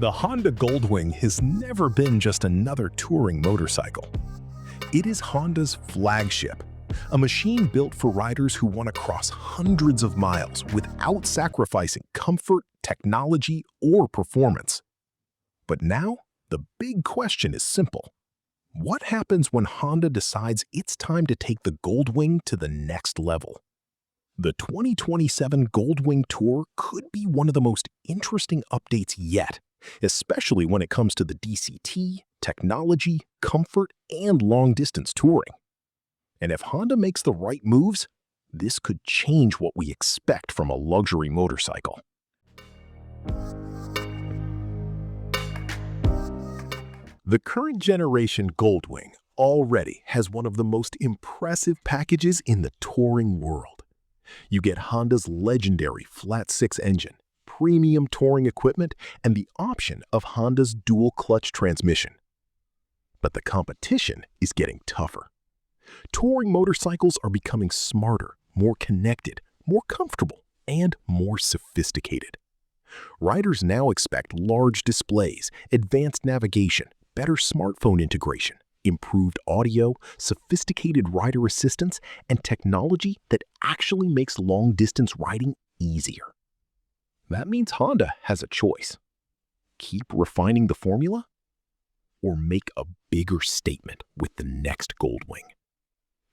The Honda Goldwing has never been just another touring motorcycle. It is Honda's flagship, a machine built for riders who want to cross hundreds of miles without sacrificing comfort, technology, or performance. But now, the big question is simple. What happens when Honda decides it's time to take the Goldwing to the next level? The 2027 Goldwing Tour could be one of the most interesting updates yet, especially when it comes to the DCT, technology, comfort, and long-distance touring. And if Honda makes the right moves, this could change what we expect from a luxury motorcycle. The current generation Goldwing already has one of the most impressive packages in the touring world. You get Honda's legendary flat-six engine, premium touring equipment, and the option of Honda's dual-clutch transmission. But the competition is getting tougher. Touring motorcycles are becoming smarter, more connected, more comfortable, and more sophisticated. Riders now expect large displays, advanced navigation, better smartphone integration, improved audio, sophisticated rider assistance, and technology that actually makes long-distance riding easier. That means Honda has a choice. Keep refining the formula, or make a bigger statement with the next Goldwing.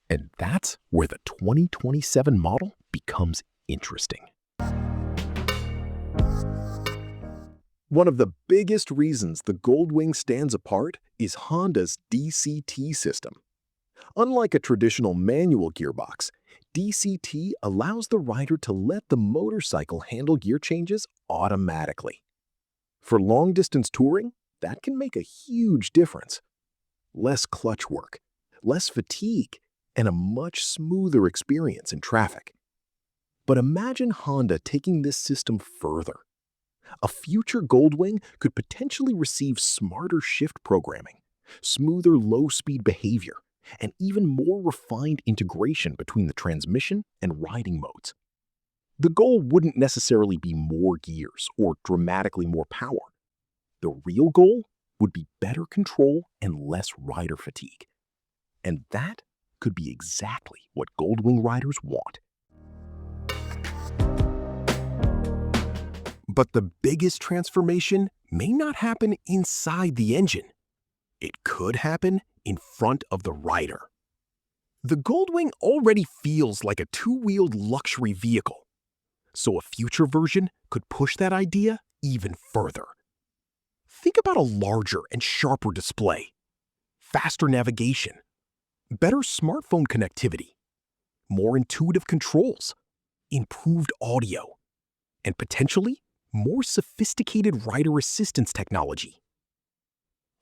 And that's where the 2027 model becomes interesting. One of the biggest reasons the Goldwing stands apart is Honda's DCT system. Unlike a traditional manual gearbox, DCT allows the rider to let the motorcycle handle gear changes automatically. For long-distance touring, that can make a huge difference. Less clutch work, less fatigue, and a much smoother experience in traffic. But imagine Honda taking this system further. A future Goldwing could potentially receive smarter shift programming, smoother low-speed behavior, and even more refined integration between the transmission and riding modes. The goal wouldn't necessarily be more gears or dramatically more power. The real goal would be better control and less rider fatigue. And that could be exactly what Goldwing riders want. But the biggest transformation may not happen inside the engine. It could happen in front of the rider. The Goldwing already feels like a two-wheeled luxury vehicle, so a future version could push that idea even further. Think about a larger and sharper display, faster navigation, better smartphone connectivity, more intuitive controls, improved audio, and potentially more sophisticated rider assistance technology.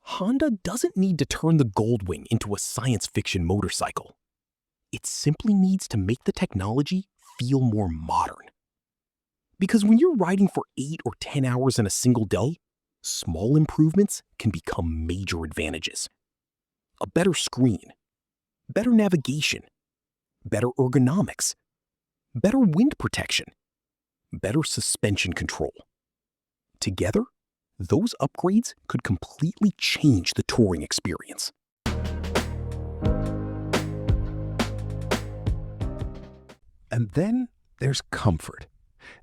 Honda doesn't need to turn the Goldwing into a science fiction motorcycle. It simply needs to make the technology feel more modern. Because when you're riding for 8 or 10 hours in a single day, small improvements can become major advantages. A better screen, better navigation, better ergonomics, better wind protection, better suspension control. Together, those upgrades could completely change the touring experience. And then there's comfort.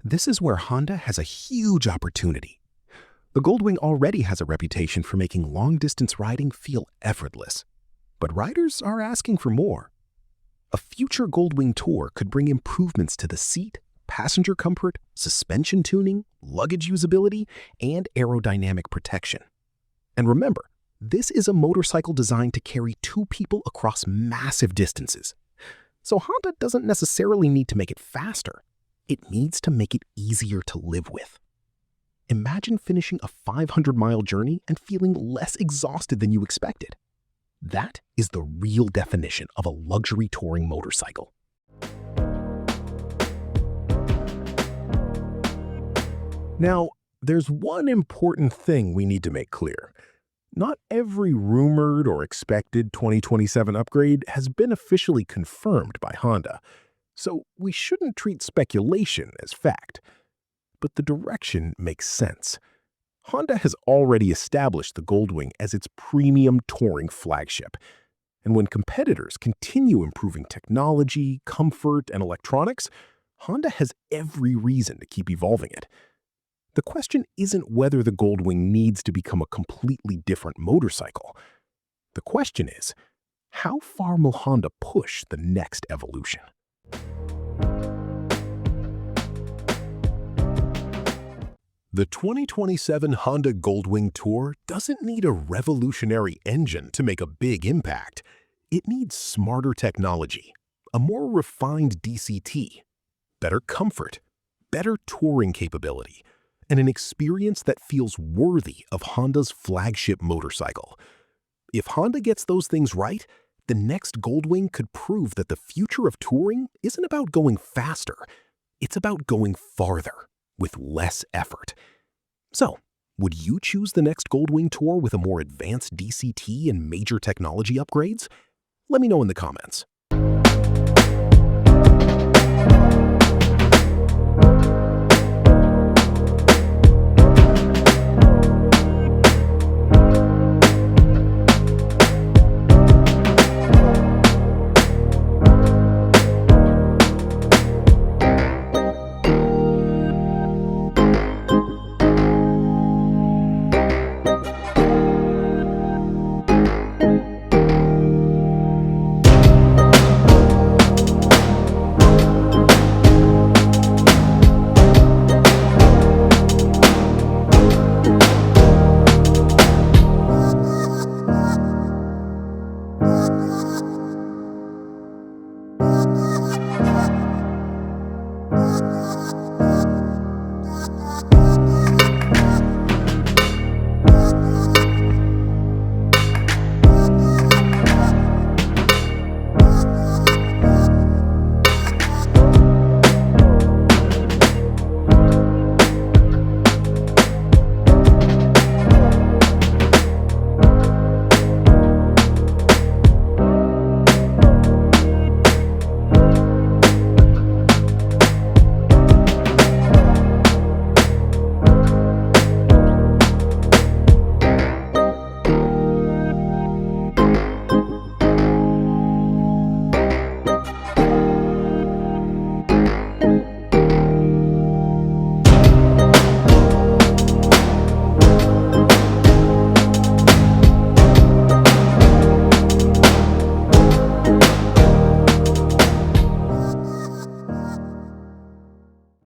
This is where Honda has a huge opportunity. The Goldwing already has a reputation for making long-distance riding feel effortless. But riders are asking for more. A future Goldwing Tour could bring improvements to the seat, passenger comfort, suspension tuning, luggage usability, and aerodynamic protection. And remember, this is a motorcycle designed to carry 2 people across massive distances. So Honda doesn't necessarily need to make it faster. It needs to make it easier to live with. Imagine finishing a 500-mile journey and feeling less exhausted than you expected. That is the real definition of a luxury touring motorcycle. Now, there's one important thing we need to make clear. Not every rumored or expected 2027 upgrade has been officially confirmed by Honda, so we shouldn't treat speculation as fact. But the direction makes sense. Honda has already established the Goldwing as its premium touring flagship. And when competitors continue improving technology, comfort, and electronics, Honda has every reason to keep evolving it. The question isn't whether the Goldwing needs to become a completely different motorcycle. The question is, how far will Honda push the next evolution? The 2027 Honda Goldwing Tour doesn't need a revolutionary engine to make a big impact. It needs smarter technology, a more refined DCT, better comfort, better touring capability, and an experience that feels worthy of Honda's flagship motorcycle. If Honda gets those things right, the next Goldwing could prove that the future of touring isn't about going faster, it's about going farther with less effort. So, would you choose the next Goldwing Tour with a more advanced DCT and major technology upgrades? Let me know in the comments.